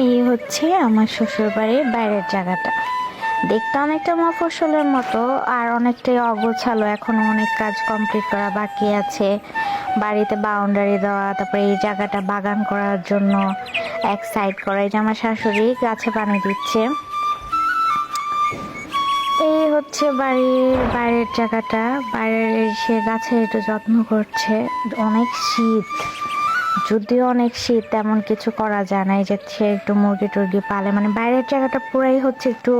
এই হচ্ছে আমার শ্বশুর বাড়ির বাইরের জায়গাটা। দেখতে অনেকটা মফস্বলের মতো, আর অনেকটাই অগোছালো। এখনো অনেক কাজ কমপ্লিট করা বাকি আছে। বাড়িতে বাউন্ডারি দেওয়া, তারপরে এই জায়গাটা বাগান করার জন্য এক সাইড করা। এই যে আমার শাশুড়ি গাছে পানি দিচ্ছে। এই হচ্ছে বাড়ির বাইরের জায়গাটা। বাইরের সে গাছে একটু যত্ন করছে। অনেক শীত, যদিও অনেক শীত, তেমন কিছু করা যায় না। এই যে সে একটু মুরগি টুরগি পালে, মানে বাইরের জায়গাটা পুরাই হচ্ছে একটু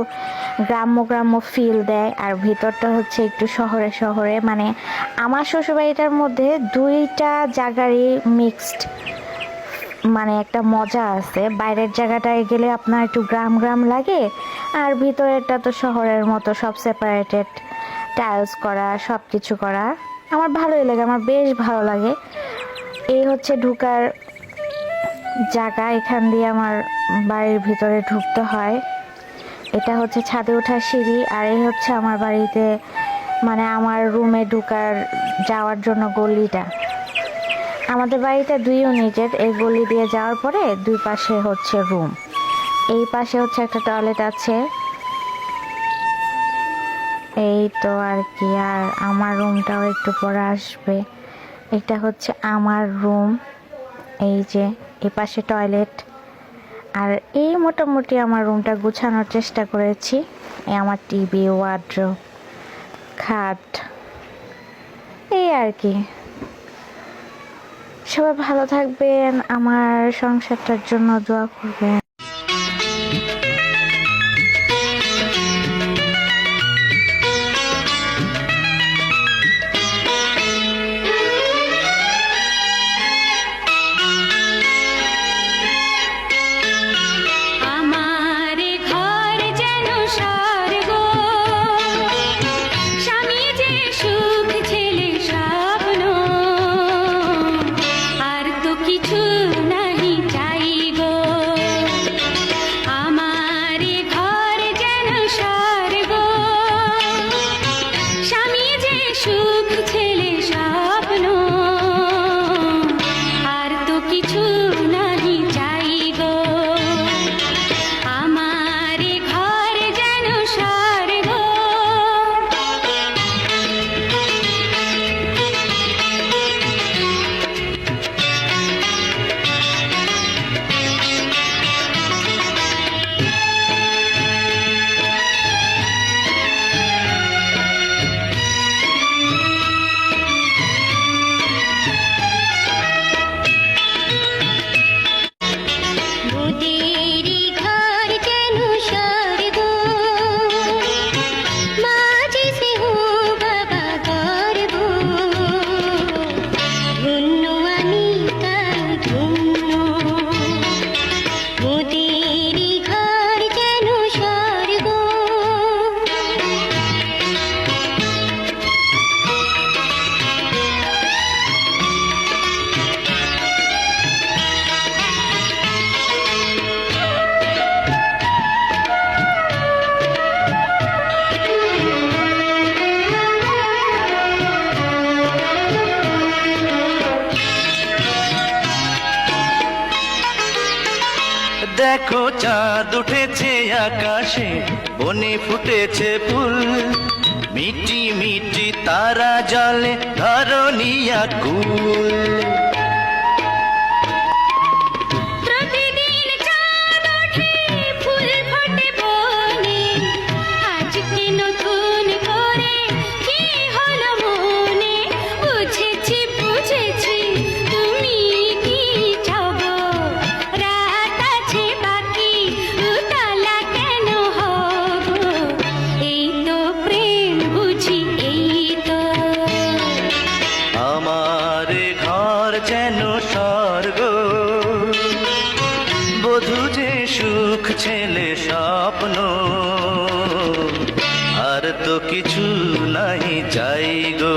গ্রাম্য গ্রাম্য ফিল দেয়, আর ভিতরটা হচ্ছে একটু শহরে শহরে। মানে আমার শ্বশুরবাড়িটার মধ্যে দুইটা জায়গারই মিক্সড, মানে একটা মজা আছে। বাইরের জায়গাটায় গেলে আপনার একটু গ্রাম গ্রাম লাগে, আর ভিতরেরটা তো শহরের মতো, সব সেপারেটেড, টাইলস করা, সব কিছু করা। আমার ভালোই লাগে, আমার বেশ ভালো লাগে। এই হচ্ছে ঢুকার জায়গা, এখান দিয়ে আমার বাড়ির ভিতরে ঢুকতে হয়। এটা হচ্ছে ছাদে ওঠার সিঁড়ি, আর এই হচ্ছে আমার বাড়িতে, মানে আমার রুমে ঢুকার যাওয়ার জন্য গলিটা। আমাদের বাড়িতে 2 ইউনিটের। এই গলি দিয়ে যাওয়ার পরে দুই পাশে হচ্ছে রুম। এই পাশে হচ্ছে একটা টয়লেট আছে। এই তো আর কি। আর আমার রুমটাও একটু পরে আসবে। এটা হচ্ছে আমার রুম। এই যে এই পাশে টয়লেট। আর এই মোটামুটি আমার রুমটা গুছানোর চেষ্টা করেছি। এই আমার টিভি, ওয়ার্ড্রোব, খাট, এই আর কি। সবাই ভালো থাকবেন, আমার সংসারটার জন্য দোয়া করবেন। দেখো চাঁদ উঠেছে আকাশে, বনে ফুটেছে ফুল, মিটি মিটি তারা জলে ধরণী আকুল। যেন স্বর্গ, বধূ যে সুখ ছেলে স্বপ্ন, আর তো কিছু নাই চাই গো।